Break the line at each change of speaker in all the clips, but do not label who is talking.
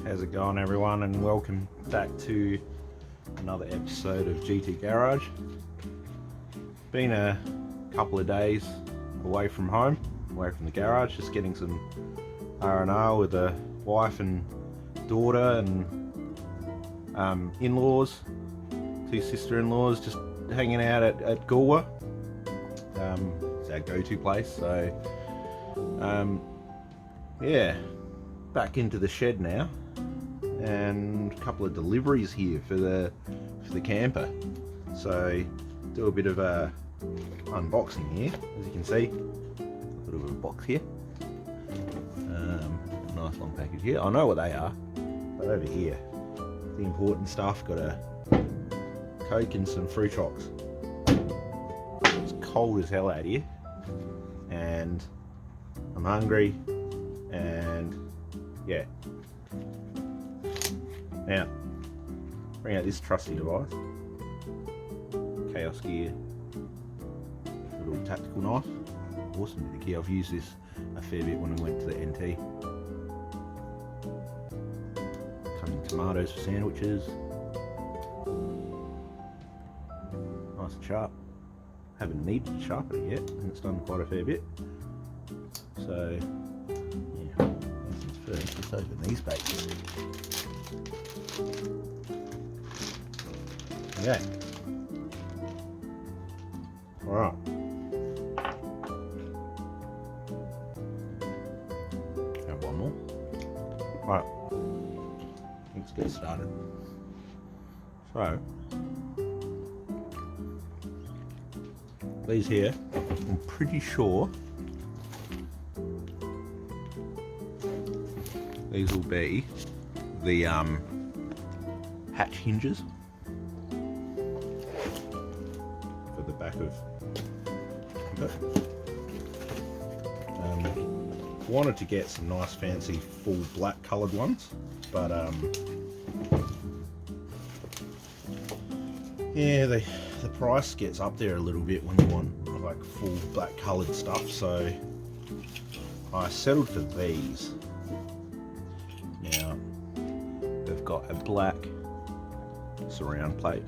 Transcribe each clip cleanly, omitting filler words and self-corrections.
How's it going, everyone, and welcome back to another episode of GT Garage. Been a couple of days away from home, away from the garage, just getting some R&R with the wife and daughter and in-laws, two sister-in-laws, just hanging out at Galway. It's our go-to place, so yeah, back into the shed now, and a couple of deliveries here for the camper. So do a bit of a unboxing here, as you can see. A bit of a box here, nice long package here. I know what they are, but over here, the important stuff. Got a Coke and some fruit chocs. It's cold as hell out here, and I'm hungry, and yeah. Now, bring out this trusty device, Chaos Gear, a little tactical knife. Awesome bit of gear. I've used this a fair bit when I went to the NT. Cutting tomatoes for sandwiches. Nice and sharp. Haven't needed to sharpen it yet, and it's done quite a fair bit. So, yeah, first, let's open these babies. Okay. Alright. Have one more. Right. Let's get started. So, these here, I'm pretty sure these will be the hatch hinges for the back of it. Wanted to get some nice fancy full black coloured ones, but yeah, the price gets up there a little bit when you want like full black coloured stuff, so I settled for these. Now they've got a black surround plate,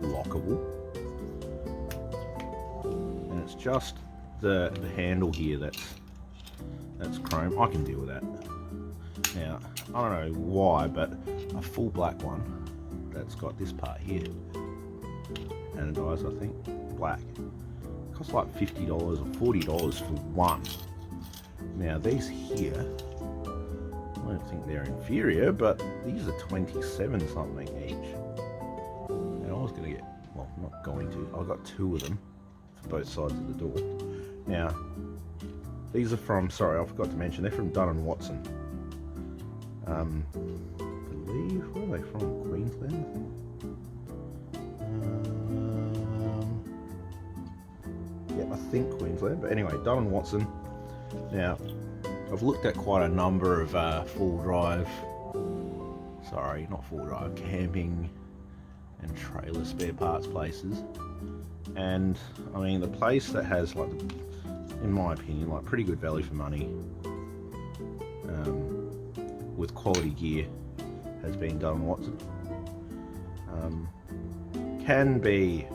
lockable, and it's just the handle here that's chrome. I can deal with that. Now I don't know why, but a full black one that's got this part here anodized, I think, black, costs like $50 or $40 for one. Now these here, I don't think they're inferior, but these are 27 something each. And I was going to get, well, I'm not going to, I got two of them for both sides of the door. Now, these are from, sorry, I forgot to mention, they're from Dun & Watson. I believe, where are they from? Queensland, I think? Yeah, I think Queensland, but anyway, Dun & Watson. Now, I've looked at quite a number of camping and trailer spare parts places, and I mean the place that has, like, in my opinion, like pretty good value for money with quality gear has been Dun & Watson. Can be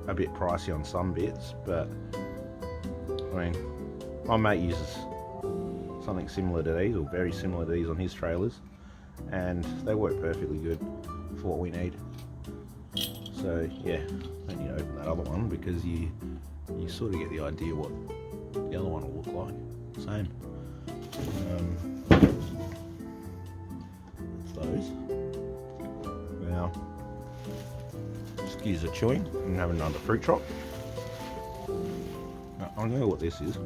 a bit pricey on some bits, but I mean, my mate uses something similar to these, or very similar to these, on his trailers, and they work perfectly good for what we need. So yeah, don't need to open that other one because you sort of get the idea what the other one will look like. Same. Those. Now, excuse the chewing. I'm having another fruit chop. Now, I know what this is.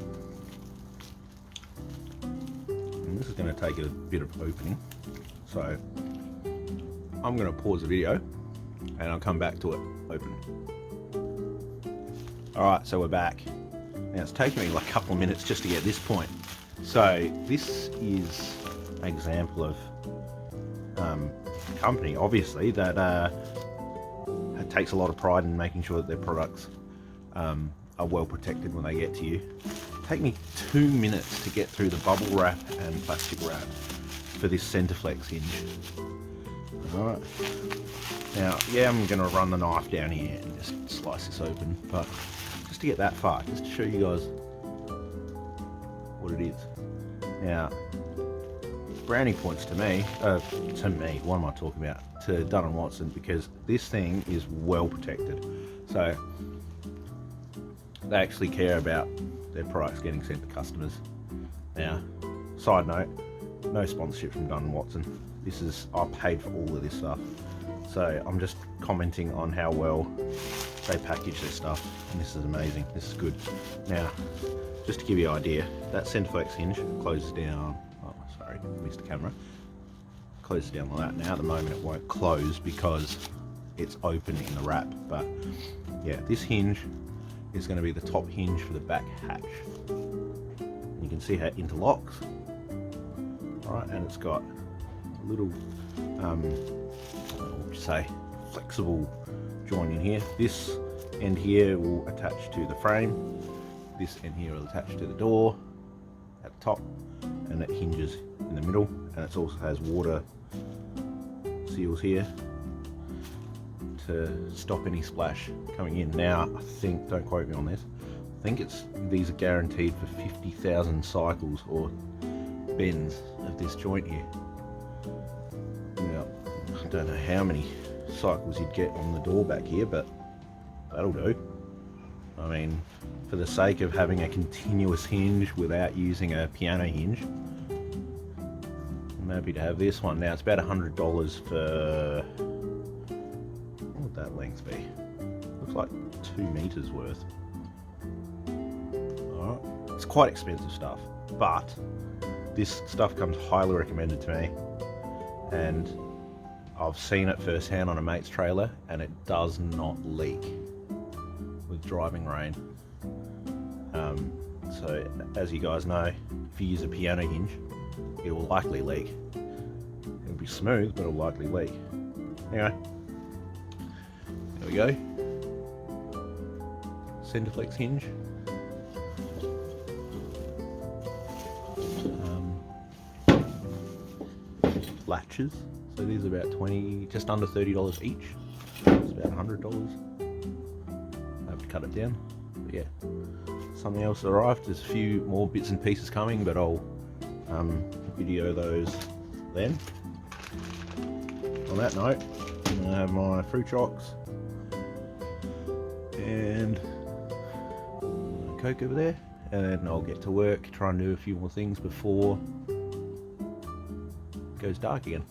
This is going to take a bit of opening, so I'm going to pause the video and I'll come back to it open. Alright, so we're back. Now it's taken me like a couple of minutes just to get this point. So this is an example of company, obviously, that takes a lot of pride in making sure that their products are well protected when they get to you. Take me 2 minutes to get through the bubble wrap and plastic wrap for this centaflex hinge. Alright. Now, yeah, I'm going to run the knife down here and just slice this open, but just to get that far, just to show you guys what it is. Now, brownie points to me, what am I talking about? To Dun & Watson, because this thing is well protected. So, they actually care about their products getting sent to customers. Now, side note, no sponsorship from Dun & Watson. This is, I paid for all of this stuff. So I'm just commenting on how well they package their stuff, and this is amazing. This is good. Now, just to give you an idea, that centaflex hinge closes down. Oh, sorry, missed the camera. Closes down like that. Now at the moment it won't close because it's open in the wrap. But yeah, this hinge is going to be the top hinge for the back hatch. And you can see how it interlocks. Right, and it's got a little what would you say, flexible joint in here. This end here will attach to the frame, this end here will attach to the door at the top, and it hinges in the middle, and it also has water seals here to stop any splash coming in. Now I think, don't quote me on this, I think these are guaranteed for 50,000 cycles or bends of this joint here. Now, I don't know how many cycles you'd get on the door back here, but that'll do. I mean, for the sake of having a continuous hinge without using a piano hinge, I'm happy to have this one. Now it's about $100 for, what would that length be? Looks like 2 meters worth. Alright, it's quite expensive stuff, but this stuff comes highly recommended to me, and I've seen it firsthand on a mate's trailer, and it does not leak with driving rain. So as you guys know, if you use a piano hinge, it will likely leak. It'll be smooth, but it'll likely leak. Anyway, there we go. Cinderflex hinge. Latches. So these are about just under $30 each. It's about $100. I have to cut it down. But yeah, something else arrived. There's a few more bits and pieces coming, but I'll video those then. On that note, I have my fruit chocks and Coke over there, and then I'll get to work, try and do a few more things before it goes dark again.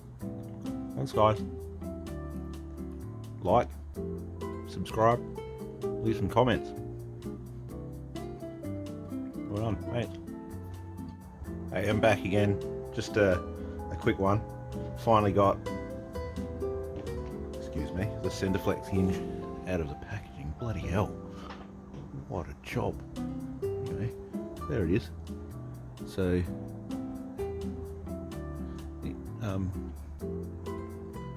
Thanks guys. Like, subscribe, leave some comments. Well done, mate. Hey, I'm back again. Just a quick one. Finally got, excuse me, the Cinderflex hinge out of the packaging. Bloody hell. What a job. Anyway, there it is. So, it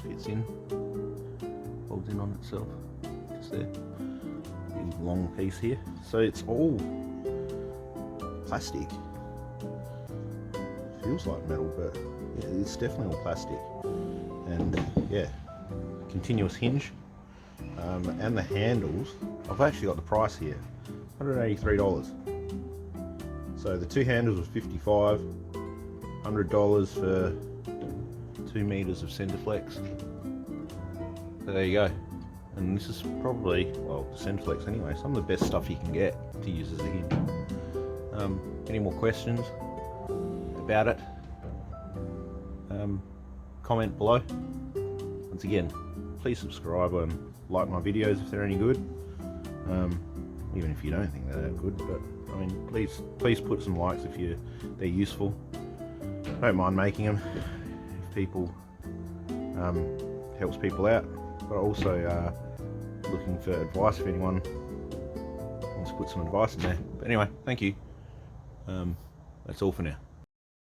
fits in, folds in on itself, just there. Big long piece here. So it's all plastic. Feels like metal, but yeah, it's definitely all plastic. And yeah, continuous hinge. And the handles, I've actually got the price here, $183. So the two handles was $55, $100 for 2 meters of Cinderflex. So there you go. And this is probably, well, Cinderflex anyway, some of the best stuff you can get to use as a hinge. Any more questions about it? Comment below. Once again, please subscribe and like my videos if they're any good. Even if you don't think they're that good, but I mean, please put some likes if they're useful. I don't mind making them if people helps people out, but also looking for advice if anyone wants to put some advice in there. But anyway, thank you. That's all for now.